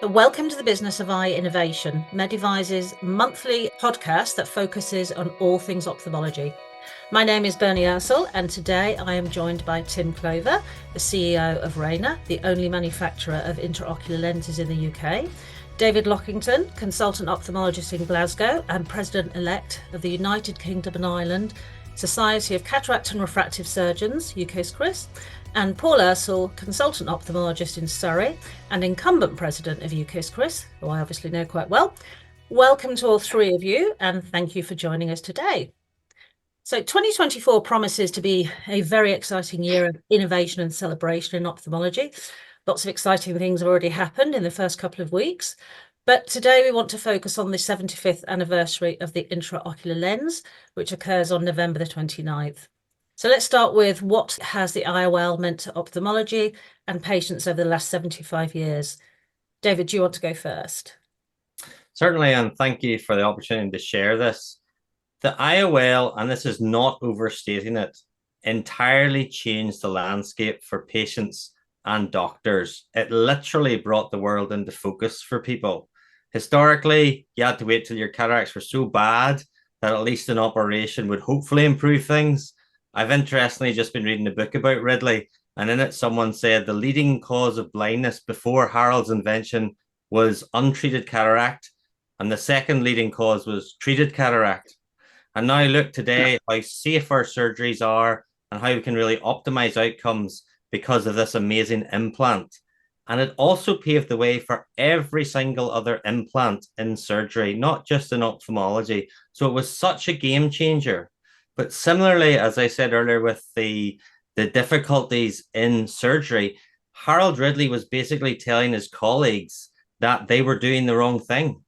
Welcome to the Business of Eye Innovation, Medivise's monthly podcast that focuses on all things ophthalmology. My name is Bernie Ursell, and today I am joined by Tim Clover, the CEO of Rayner, the only manufacturer of intraocular lenses in the UK, David Lockington, consultant ophthalmologist in Glasgow and president-elect of the United Kingdom and Ireland Society of Cataract and Refractive Surgeons, UKISCRS, and Paul Ursell, consultant ophthalmologist in Surrey and incumbent president of UKISCRS, who I obviously know quite well. Welcome to all three of you, and thank you for joining us today. So 2024 promises to be a very exciting year of innovation and celebration in ophthalmology. Lots of exciting things have already happened in the first couple of weeks. But today we want to focus on the 75th anniversary of the intraocular lens, which occurs on November the 29th. So let's start with what has the IOL meant to ophthalmology and patients over the last 75 years. David, do you want to go first? Certainly, and thank you for the opportunity to share this. The IOL, and this is not overstating it, entirely changed the landscape for patients and doctors. It literally brought the world into focus for people. Historically, you had to wait till your cataracts were so bad that at least an operation would hopefully improve things. I've interestingly just been reading a book about Ridley, and in it someone said the leading cause of blindness before Harold's invention was untreated cataract, and the second leading cause was treated cataract. And now look today how safe our surgeries are and how we can really optimize outcomes because of this amazing implant. And it also paved the way for every single other implant in surgery, not just in ophthalmology. So it was such a game changer. But similarly, as I said earlier, with the difficulties in surgery, Harold Ridley was basically telling his colleagues that they were doing the wrong thing.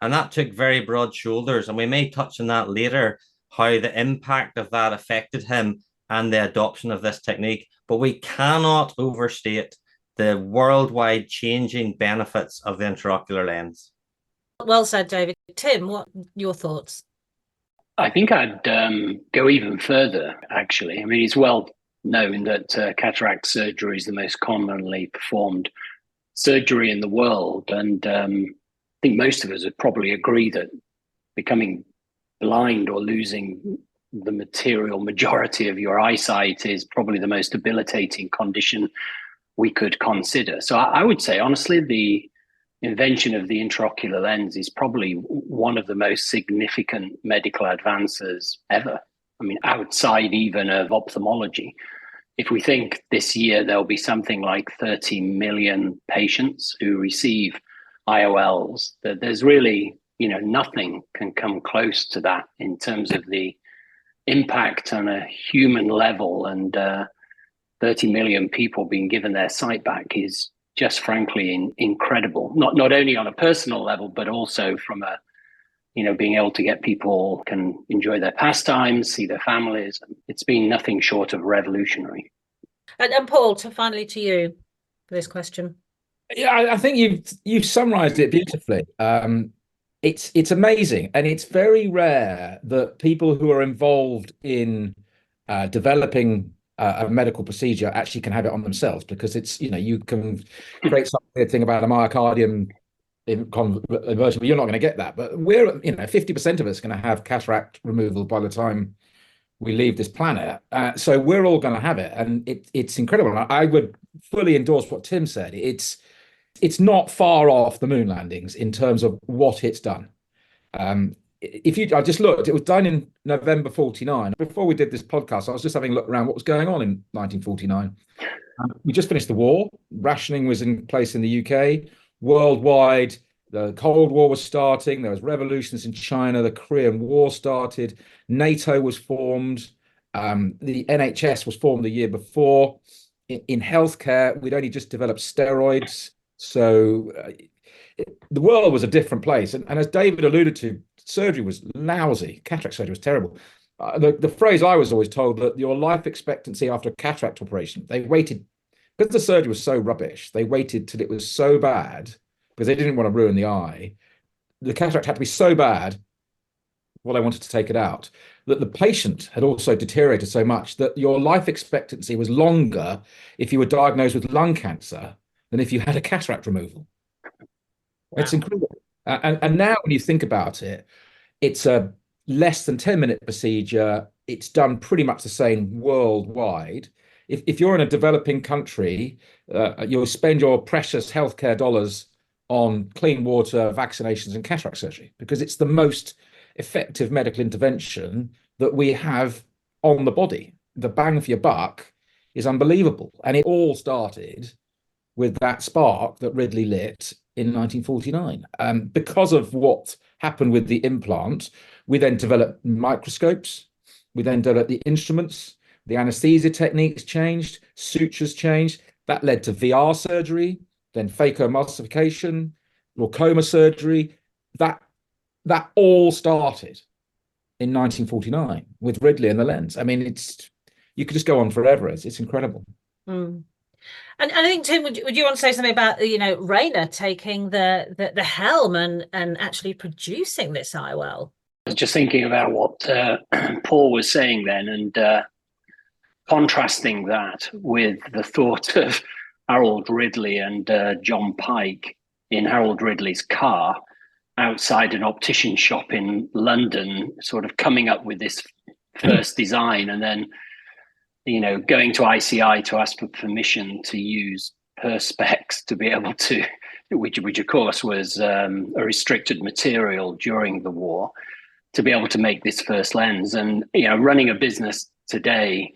And that took very broad shoulders. And we may touch on that later, how the impact of that affected him and the adoption of this technique. But we cannot overstate the worldwide changing benefits of the intraocular lens. Well said, David. Tim, what are your thoughts? I think I'd go even further, actually. I mean, it's well known that cataract surgery is the most commonly performed surgery in the world. And I think most of us would probably agree that becoming blind or losing the material majority of your eyesight is probably the most debilitating condition we could consider. So I would say, honestly, the invention of the intraocular lens is probably one of the most significant medical advances ever. I mean, outside even of ophthalmology. If we think this year there'll be something like 30 million patients who receive IOLs, that there's really, nothing can come close to that in terms of the impact on a human level. And 30 million people being given their sight back is just frankly incredible, not only on a personal level, but also from a, being able to get people can enjoy their pastimes, see their families. It's been nothing short of revolutionary. And Paul, finally to you for this question. Yeah, I think you've summarized it beautifully. It's amazing, and it's very rare that people who are involved in developing a medical procedure actually can have it on themselves, because it's, you can create some weird thing about a myocardium inversion, but you're not going to get that. But we're, 50% of us are going to have cataract removal by the time we leave this planet. So we're all going to have it, and it's incredible. And I would fully endorse what Tim said. It's not far off the moon landings in terms of what it's done. I just looked, it was done in November 49. Before we did this podcast, I was just having a look around what was going on in 1949. We just finished the war. Rationing was in place in the UK. Worldwide, the Cold War was starting. There was revolutions in China. The Korean War started. NATO was formed. The NHS was formed the year before. In healthcare, we'd only just developed steroids. So the world was a different place. And as David alluded to, surgery was lousy. Cataract surgery was terrible. The phrase I was always told, that your life expectancy after a cataract operation, they waited, because the surgery was so rubbish, they waited till it was so bad, because they didn't want to ruin the eye. The cataract had to be so bad, well, they wanted to take it out, that the patient had also deteriorated so much that your life expectancy was longer if you were diagnosed with lung cancer than if you had a cataract removal. Wow. It's incredible. And now when you think about it, it's a less than 10-minute procedure. It's done pretty much the same worldwide. If you're in a developing country, you'll spend your precious healthcare dollars on clean water, vaccinations, and cataract surgery because it's the most effective medical intervention that we have on the body. The bang for your buck is unbelievable. And it all started with that spark that Ridley lit in 1949. Because of what happened with the implant, we then developed microscopes, we then developed the instruments, the anesthesia techniques changed, sutures changed. That led to VR surgery, then phacoemulsification, glaucoma surgery. That all started in 1949 with Ridley and the lens. I mean, you could just go on forever. It's incredible. Mm. And I think, Tim, would you want to say something about, Rayner taking the helm and actually producing this IOL? I was just thinking about what Paul was saying then, and contrasting that with the thought of Harold Ridley and John Pike in Harold Ridley's car outside an optician shop in London, sort of coming up with this first design, and then going to ICI to ask for permission to use Perspex to be able to, which of course was a restricted material during the war, to be able to make this first lens. And running a business today,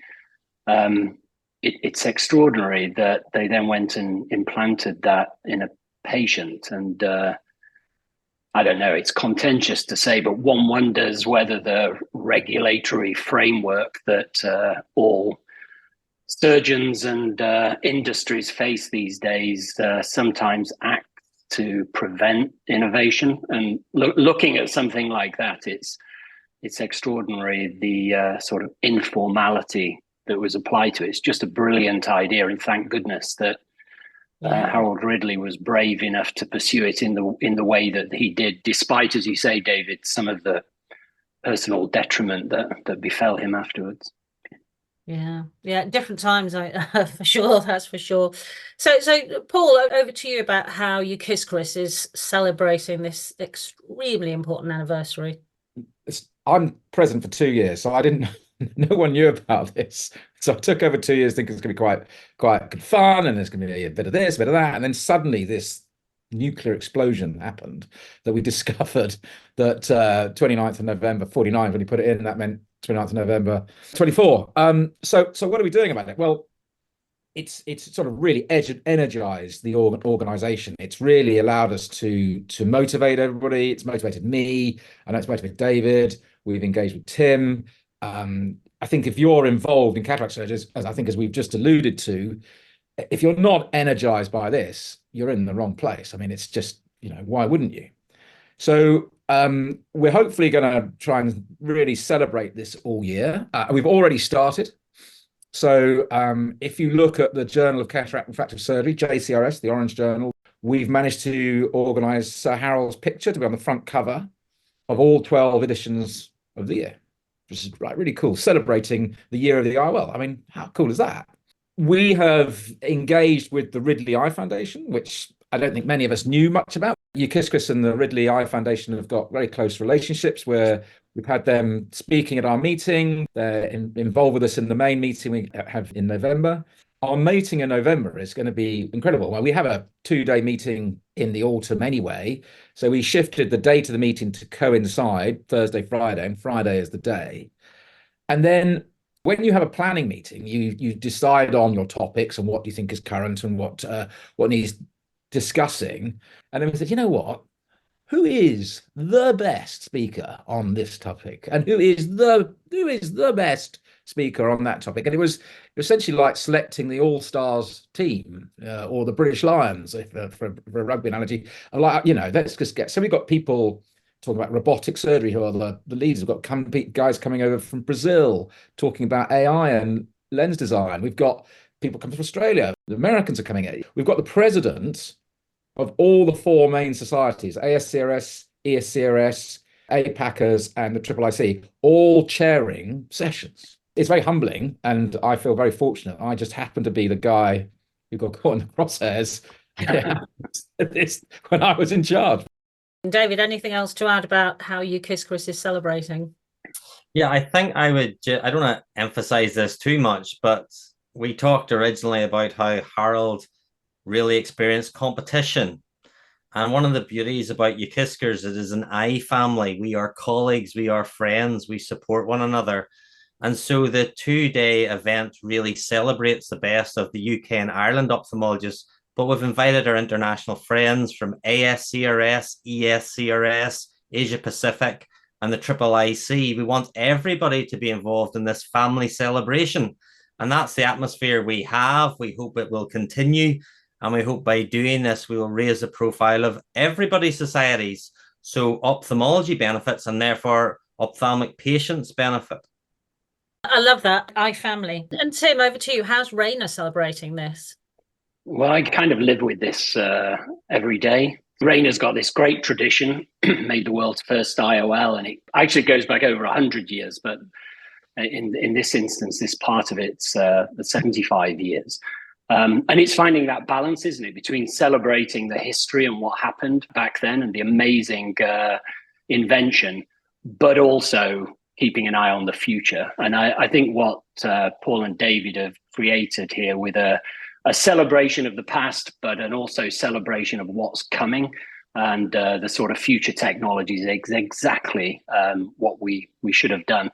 it's extraordinary that they then went and implanted that in a patient. And I don't know, it's contentious to say, but one wonders whether the regulatory framework that all surgeons and industries face these days sometimes act to prevent innovation. And looking at something like that, it's extraordinary, the sort of informality that was applied to it. It's just a brilliant idea, and thank goodness that Harold Ridley was brave enough to pursue it in the way that he did, despite, as you say, David, some of the personal detriment that befell him afterwards. Yeah, different times, for sure, that's for sure. So Paul, over to you about how UKISCRS is celebrating this extremely important anniversary. I'm president for 2 years, so I didn't. No one knew about this, so I took over 2 years thinking it's going to be quite good fun, and there's going to be a bit of this, a bit of that, and then suddenly this nuclear explosion happened that we discovered that 29th of November 49, when you put it in, that meant 29th of November 24. So what are we doing about it? Well, it's sort of really energized the organization. It's really allowed us to motivate everybody. It's motivated me. I know it's motivated David. We've engaged with Tim. I think if you're involved in cataract surgeries, as we've just alluded to, if you're not energized by this, you're in the wrong place. I mean, it's just, why wouldn't you? So we're hopefully going to try and really celebrate this all year. We've already started. So if you look at the Journal of Cataract Refractive Surgery, JCRS, the Orange Journal, we've managed to organize Sir Harold's picture to be on the front cover of all 12 editions of the year, which is really cool, celebrating the year of the IOL. I mean, how cool is that? We have engaged with the Ridley Eye Foundation, which I don't think many of us knew much about. UKISCRS and the Ridley Eye Foundation have got very close relationships where we've had them speaking at our meeting. They're involved with us in the main meeting we have in November. Our meeting in November is going to be incredible. Well, we have a 2-day meeting in the autumn anyway, so we shifted the date of the meeting to coincide Thursday, Friday, and Friday is the day. And then when you have a planning meeting, you decide on your topics and what you think is current and what needs discussing. And then we said, you know what? Who is the best speaker on this topic? And who is the best speaker on that topic? And it was essentially like selecting the all-stars team or the British Lions, for a rugby analogy. Let's just get. So we've got people talking about robotic surgery who are the leaders. We've got guys coming over from Brazil talking about AI and lens design. We've got people coming from Australia. The Americans are coming in. We've got the president of all the 4 main societies, ASCRS, ESCRS, APACers, and the IIIC, all chairing sessions. It's very humbling, and I feel very fortunate. I just happen to be the guy who got caught in the crosshairs Yeah, it's when I was in charge. David, anything else to add about how UKISCRS is celebrating? Yeah, I think I would, I don't want to emphasize this too much, but we talked originally about how Harold really experienced competition. And one of the beauties about UKISCRS, it is an I family. We are colleagues, we are friends, we support one another. And so the 2-day event really celebrates the best of the UK and Ireland ophthalmologists, but we've invited our international friends from ASCRS, ESCRS, Asia Pacific, and the IIIC. We want everybody to be involved in this family celebration. And that's the atmosphere we have. We hope it will continue. And we hope by doing this, we will raise the profile of everybody's societies. So ophthalmology benefits and therefore ophthalmic patients benefit. I love that. I family. And Tim, over to you. How's Rayner celebrating this? Well, I kind of live with this every day. Rayner's got this great tradition, made the world's first IOL, and it actually goes back over 100 years, but in this instance, this part of it's 75 years. And it's finding that balance, isn't it, between celebrating the history and what happened back then and the amazing invention, but also keeping an eye on the future. And I think what Paul and David have created here with a celebration of the past, but an also celebration of what's coming and the sort of future technologies is exactly what we should have done.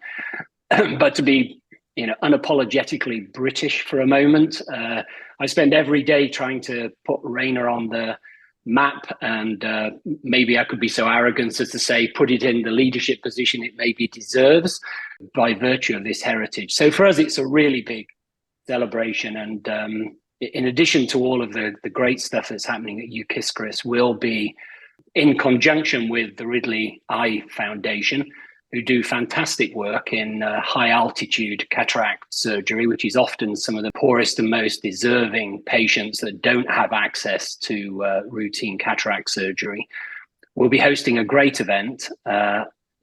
But to be, unapologetically British for a moment, I spend every day trying to put Rayner on the map, and maybe I could be so arrogant as to say put it in the leadership position it maybe deserves by virtue of this heritage. So for us, it's a really big celebration, and in addition to all of the great stuff that's happening at UKISCRS, we'll be in conjunction with the Ridley Eye Foundation, who do fantastic work in high altitude cataract surgery, which is often some of the poorest and most deserving patients that don't have access to routine cataract surgery. We'll be hosting a great event.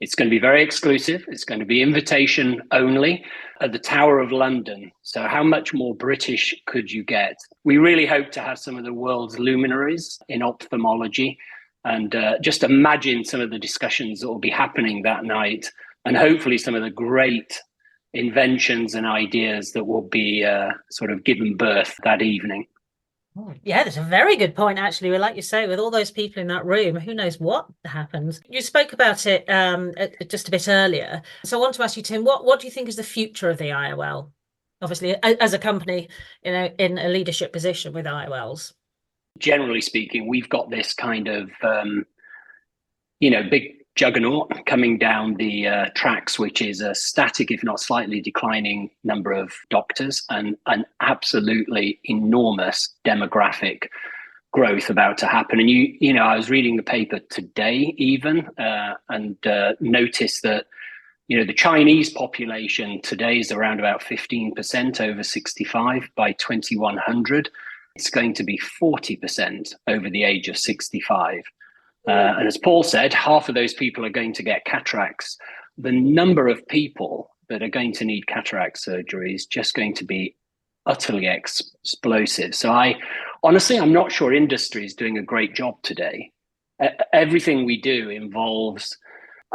It's going to be very exclusive. It's going to be invitation only at the Tower of London. So how much more British could you get? We really hope to have some of the world's luminaries in ophthalmology. And just imagine some of the discussions that will be happening that night, and hopefully some of the great inventions and ideas that will be sort of given birth that evening. Yeah, that's a very good point, actually. Like you say, with all those people in that room, who knows what happens? You spoke about it just a bit earlier. So I want to ask you, Tim, what do you think is the future of the IOL? Obviously, as a company, in a leadership position with IOLs. Generally speaking, we've got this kind of, big juggernaut coming down the tracks, which is a static, if not slightly declining number of doctors, and an absolutely enormous demographic growth about to happen. And I was reading the paper today even, and noticed that, the Chinese population today is around about 15% over 65 by 2100. It's going to be 40% over the age of 65. And as Paul said, half of those people are going to get cataracts. The number of people that are going to need cataract surgery is just going to be utterly explosive. So I'm not sure industry is doing a great job today. Everything we do involves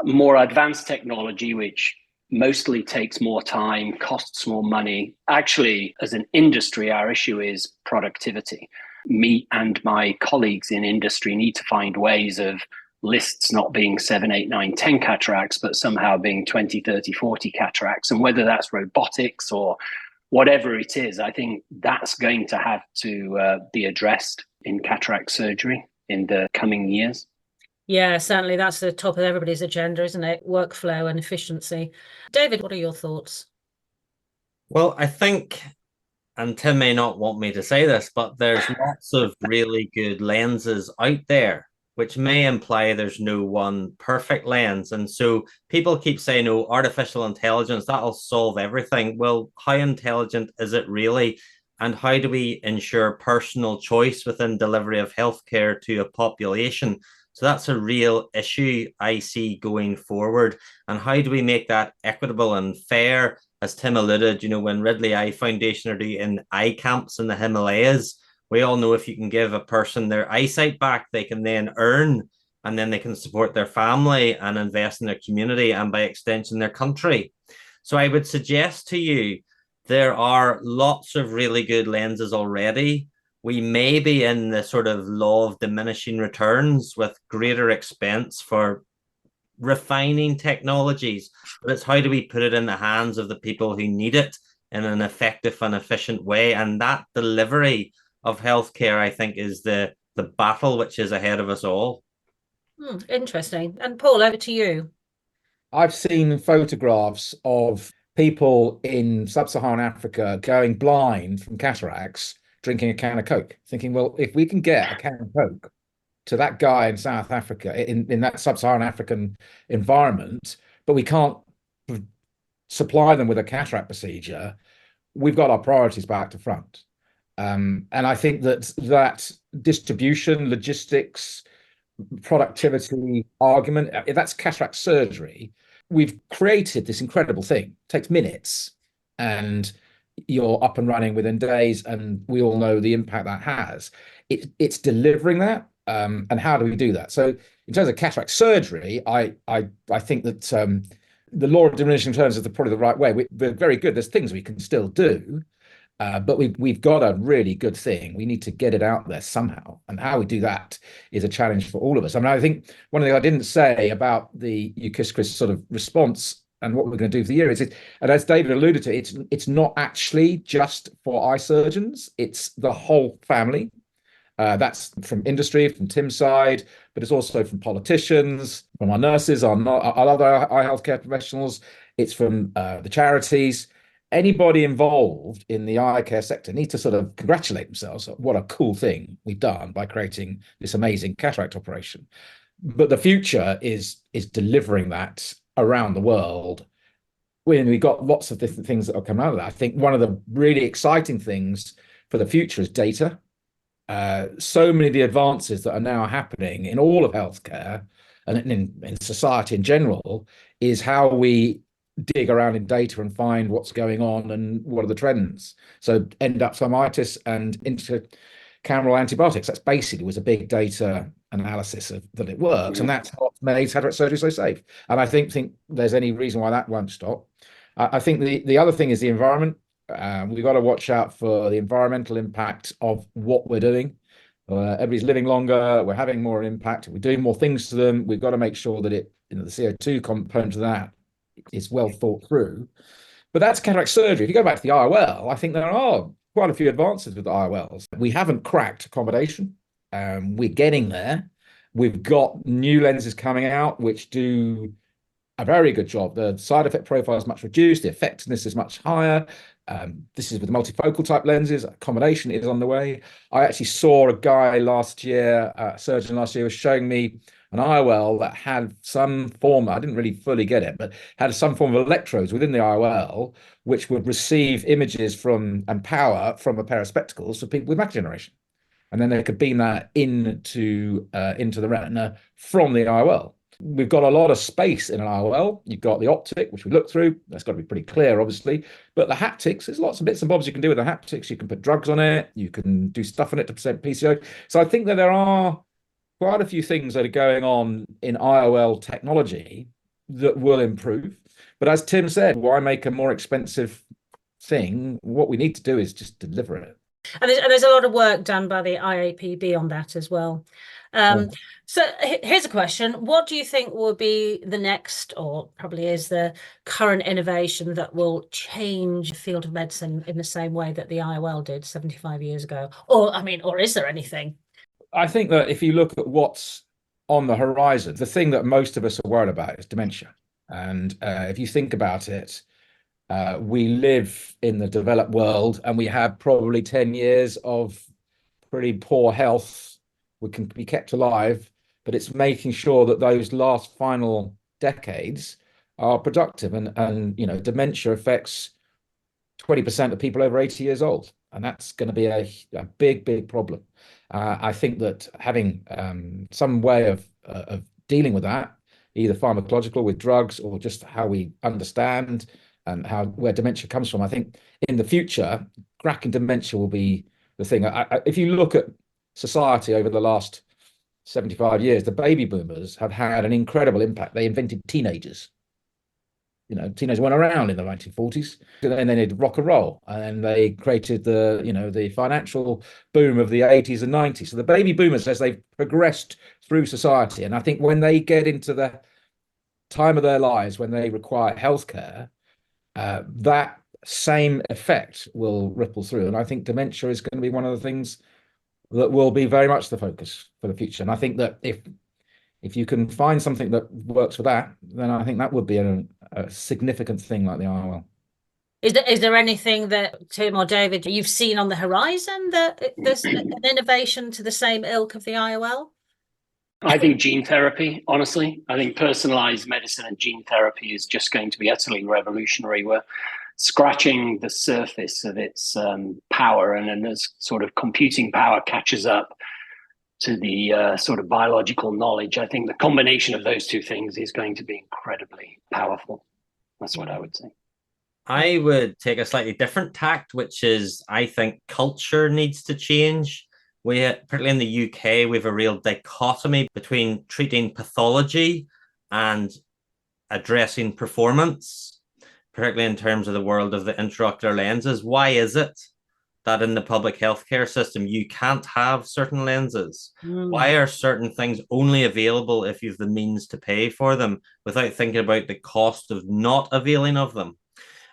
more advanced technology, which mostly takes more time, costs more money. Actually, as an industry, our issue is productivity. Me and my colleagues in industry need to find ways of lists not being 7, 8, 9, 10 cataracts, but somehow being 20, 30, 40 cataracts. And whether that's robotics or whatever it is, I think that's going to have to be addressed in cataract surgery in the coming years. Yeah, certainly that's the top of everybody's agenda, isn't it? Workflow and efficiency. David, what are your thoughts? Well, I think, and Tim may not want me to say this, but there's lots of really good lenses out there, which may imply there's no one perfect lens. And so people keep saying, oh, artificial intelligence, that'll solve everything. Well, how intelligent is it really? And how do we ensure personal choice within delivery of healthcare to a population? So that's a real issue I see going forward. And how do we make that equitable and fair? As Tim alluded, when Ridley Eye Foundation are doing eye camps in the Himalayas, We all know if you can give a person their eyesight back, they can then earn, and then they can support their family and invest in their community and by extension their country. So I would suggest to you, there are lots of really good lenses already. We may be in the sort of law of diminishing returns with greater expense for refining technologies, but it's how do we put it in the hands of the people who need it in an effective and efficient way? And that delivery of healthcare, I think, is the battle which is ahead of us all. Interesting. And Paul, over to you. I've seen photographs of people in sub-Saharan Africa going blind from cataracts, drinking a can of Coke, thinking, well, if we can get a can of Coke to that guy in South Africa, in that sub-Saharan African environment, but we can't supply them with a cataract procedure, we've got our priorities back to front. And I think that distribution, logistics, productivity argument, if that's cataract surgery, we've created this incredible thing. It takes minutes and you're up and running within days, and we all know the impact that has. It's delivering that, and how do we do that? So in terms of cataract surgery, I think that the law of diminishing returns is probably the right way. We're very good. There's things we can still do, but we've got a really good thing. We need to get it out there somehow, and how we do that is a challenge for all of us. I mean, I think one of the things I didn't say about the UKISCRS sort of response and what we're going to do for the year is, and as David alluded to, it's not actually just for eye surgeons; it's the whole family. That's from industry, from Tim's side, but it's also from politicians, from our nurses, our other eye healthcare professionals. It's from the charities. Anybody involved in the eye care sector needs to sort of congratulate themselves. What a cool thing we've done by creating this amazing cataract operation. But the future is delivering that around the world. When we got lots of different things that will come out of that. I think one of the really exciting things for the future is data. So many of the advances that are now happening in all of healthcare and in society in general is how we dig around in data and find what's going on and what are the trends. So endophthalmitis and intracameral antibiotics, that's basically was a big data analysis of that it works, and that's what made cataract surgery so safe. And I think there's any reason why that won't stop. I think the other thing is the environment. We've got to watch out for the environmental impact of what we're doing. Everybody's living longer, we're having more impact, we're doing more things to them. We've got to make sure that the CO2 component of that is well thought through. But that's cataract surgery. If you go back to the IOL, I think there are quite a few advances with the IOLs. We haven't cracked accommodation. We're getting there. We've got new lenses coming out which do a very good job. The side effect profile is much reduced. The effectiveness is much higher. This is with multifocal type lenses. Accommodation is on the way. I actually saw a guy last year, a surgeon last year, was showing me an IOL that had some form, I didn't really fully get it, but had some form of electrodes within the IOL, which would receive images from and power from a pair of spectacles for people with macular degeneration. And then they could beam that into the retina from the IOL. We've got a lot of space in an IOL. You've got the optic, which we look through. That's got to be pretty clear, obviously. But the haptics, there's lots of bits and bobs you can do with the haptics. You can put drugs on it. You can do stuff on it to present PCO. So I think that there are quite a few things that are going on in IOL technology that will improve. But as Tim said, why make a more expensive thing? What we need to do is just deliver it. And there's a lot of work done by the IAPB on that as well. So here's a question. What do you think will be the next, or probably is the current innovation that will change the field of medicine in the same way that the IOL did 75 years ago? Or is there anything? I think that if you look at what's on the horizon, the thing that most of us are worried about is dementia. And if you think about it, we live in the developed world and we have probably 10 years of pretty poor health. We can be kept alive, but it's making sure that those last final decades are productive. And you know, dementia affects 20% of people over 80 years old. And that's going to be a big problem. I think that having some way of dealing with that, either pharmacological with drugs or just how we understand and where dementia comes from, I think in the future, cracking dementia will be the thing. If you look at society over the last 75 years, the baby boomers have had an incredible impact. They invented teenagers. Teenagers weren't around in the 1940s. And then they did rock and roll, and they created the financial boom of the 80s and 90s. So the baby boomers, as they've progressed through society, and I think when they get into the time of their lives when they require healthcare, that same effect will ripple through. And I think dementia is going to be one of the things that will be very much the focus for the future. And I think that if you can find something that works for that, then I think that would be a significant thing like the IOL. Is there anything that, Tim or David, you've seen on the horizon that there's an innovation to the same ilk of the IOL? I think gene therapy, honestly. I think personalized medicine and gene therapy is just going to be utterly revolutionary. We're scratching the surface of its power, and then as sort of computing power catches up to the sort of biological knowledge, I think the combination of those two things is going to be incredibly powerful. That's what I would say. I would take a slightly different tact, which is I think culture needs to change. Particularly in the UK, we have a real dichotomy between treating pathology and addressing performance, particularly in terms of the world of the intraocular lenses. Why is it that in the public healthcare system, you can't have certain lenses? Why are certain things only available if you have the means to pay for them without thinking about the cost of not availing of them?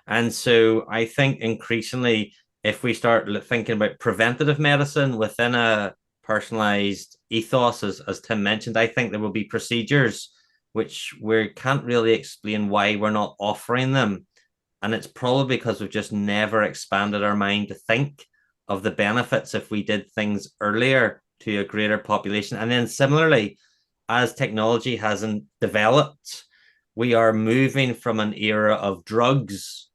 And so I think increasingly, if we start thinking about preventative medicine within a personalized ethos, as Tim mentioned, I think there will be procedures which we can't really explain why we're not offering them. And it's probably because we've just never expanded our mind to think of the benefits if we did things earlier to a greater population. And then similarly, as technology hasn't developed, we are moving from an era of drugs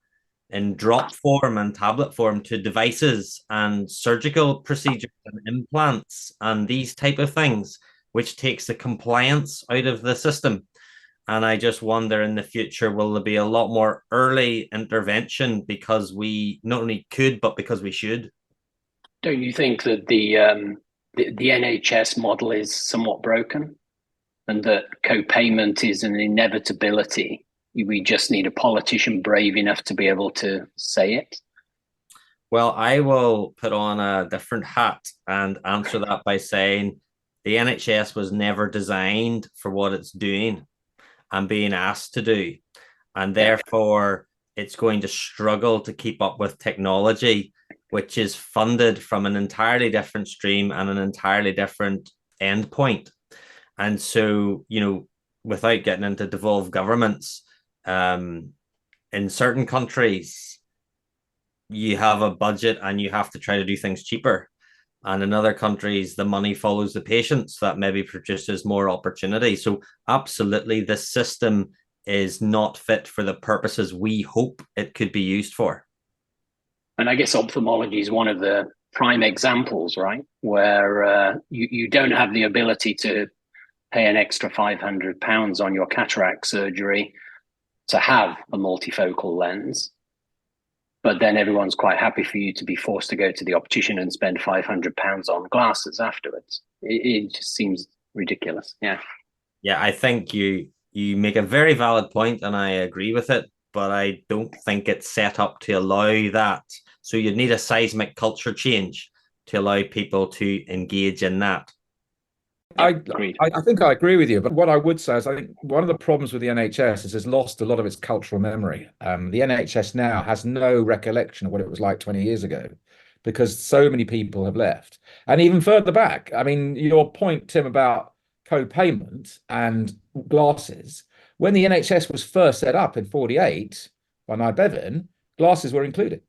in drop form and tablet form to devices and surgical procedures and implants and these type of things, which takes the compliance out of the system. And I just wonder in the future, will there be a lot more early intervention because we not only could, but because we should? Don't you think that the NHS model is somewhat broken and that co-payment is an inevitability? We just need a politician brave enough to be able to say it. Well, I will put on a different hat and answer that by saying the NHS was never designed for what it's doing and being asked to do. And therefore, it's going to struggle to keep up with technology, which is funded from an entirely different stream and an entirely different endpoint. And so, without getting into devolved governments, in certain countries, you have a budget and you have to try to do things cheaper. And in other countries, the money follows the patients. So that maybe produces more opportunity. So absolutely, this system is not fit for the purposes we hope it could be used for. And I guess ophthalmology is one of the prime examples, right? Where you don't have the ability to pay an extra £500 on your cataract surgery to have a multifocal lens, but then everyone's quite happy for you to be forced to go to the optician and spend £500 on glasses afterwards. It just seems ridiculous. Yeah, I think you make a very valid point, and I agree with it, but I don't think it's set up to allow that. So you need a seismic culture change to allow people to engage in that. I think I agree with you, but what I would say is I think one of the problems with the NHS is it's lost a lot of its cultural memory. The NHS now has no recollection of what it was like 20 years ago because so many people have left. And even further back, I mean, your point, Tim, about co-payment and glasses, when the NHS was first set up in 1948 by Nye Bevan, glasses were included.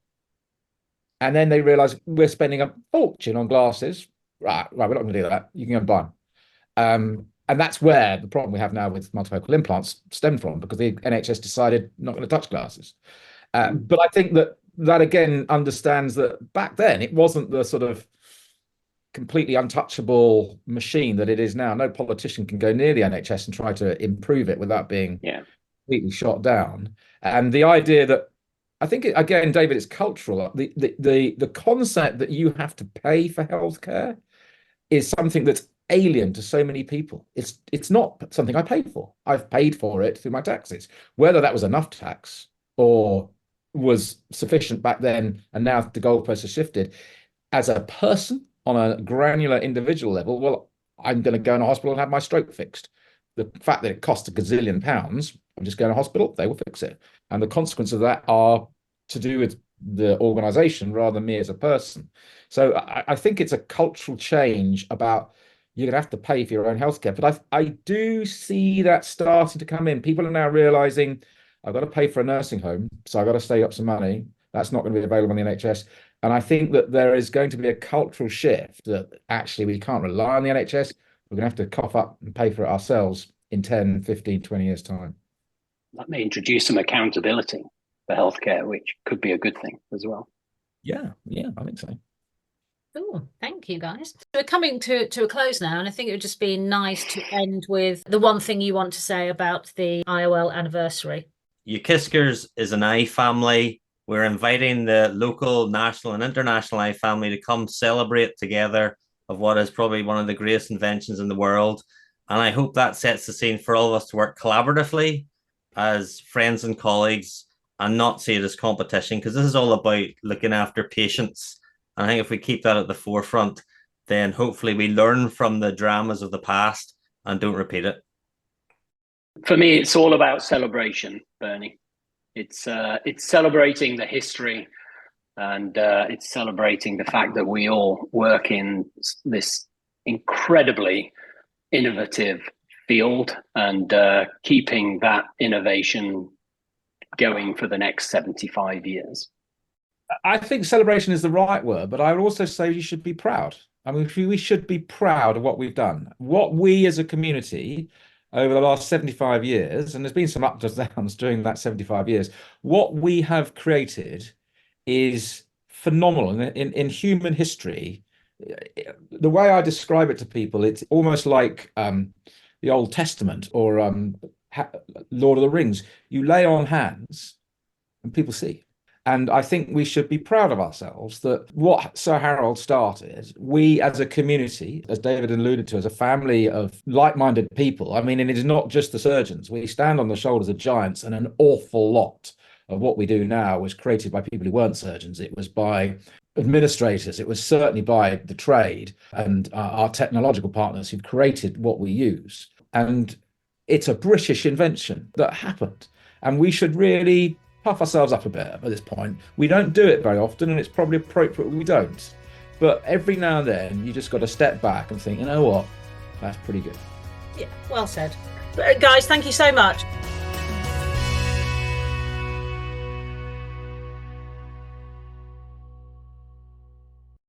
And then they realized we're spending a fortune on glasses. Right, we're not going to do that. You can go and buy them. And that's where the problem we have now with multifocal implants stemmed from, because the NHS decided not going to touch glasses. But I think that again understands that back then it wasn't the sort of completely untouchable machine that it is now. No politician can go near the NHS and try to improve it without being completely shot down. And the idea that I think again, David, it's cultural. The concept that you have to pay for healthcare is something that's alien to so many people. It's not something I paid for. I've paid for it through my taxes. Whether that was enough tax or was sufficient back then, and now the goalposts have shifted. As a person on a granular individual level, well, I'm going to go in a hospital and have my stroke fixed. The fact that it costs £1 gazillion, I'm just going to hospital, they will fix it. And the consequences of that are to do with the organization rather than me as a person. So I think it's a cultural change about you're going to have to pay for your own healthcare. But I do see that starting to come in. People are now realizing I've got to pay for a nursing home, so I've got to save up some money. That's not going to be available in the NHS. And I think that there is going to be a cultural shift that actually we can't rely on the NHS. We're going to have to cough up and pay for it ourselves in 10, 15, 20 years' time. That may introduce some accountability for healthcare, which could be a good thing as well. Yeah, I think so. Oh, thank you, guys. We're coming to a close now, and I think it would just be nice to end with the one thing you want to say about the IOL anniversary. UKISCRS is an eye family. We're inviting the local, national, and international eye family to come celebrate together of what is probably one of the greatest inventions in the world. And I hope that sets the scene for all of us to work collaboratively as friends and colleagues and not see it as competition, because this is all about looking after patients. And I think if we keep that at the forefront, then hopefully we learn from the dramas of the past and don't repeat it. For me, it's all about celebration, Bernie. It's celebrating the history, and it's celebrating the fact that we all work in this incredibly innovative field, and keeping that innovation going for the next 75 years. I think celebration is the right word, but I would also say you should be proud. I mean, we should be proud of what we've done. What we as a community over the last 75 years, and there's been some ups and downs during that 75 years, what we have created is phenomenal. In human history, the way I describe it to people, it's almost like the Old Testament or Lord of the Rings. You lay on hands and people see. And I think we should be proud of ourselves that what Sir Harold started, we as a community, as David alluded to, as a family of like-minded people. I mean, and it is not just the surgeons. We stand on the shoulders of giants, and an awful lot of what we do now was created by people who weren't surgeons. It was by administrators. It was certainly by the trade and our technological partners who created what we use. And it's a British invention that happened. And we should really puff ourselves up a bit at this point. We don't do it very often, and it's probably appropriate we don't. But every now and then, you just got to step back and think, you know what, that's pretty good. Yeah, well said. Guys, thank you so much.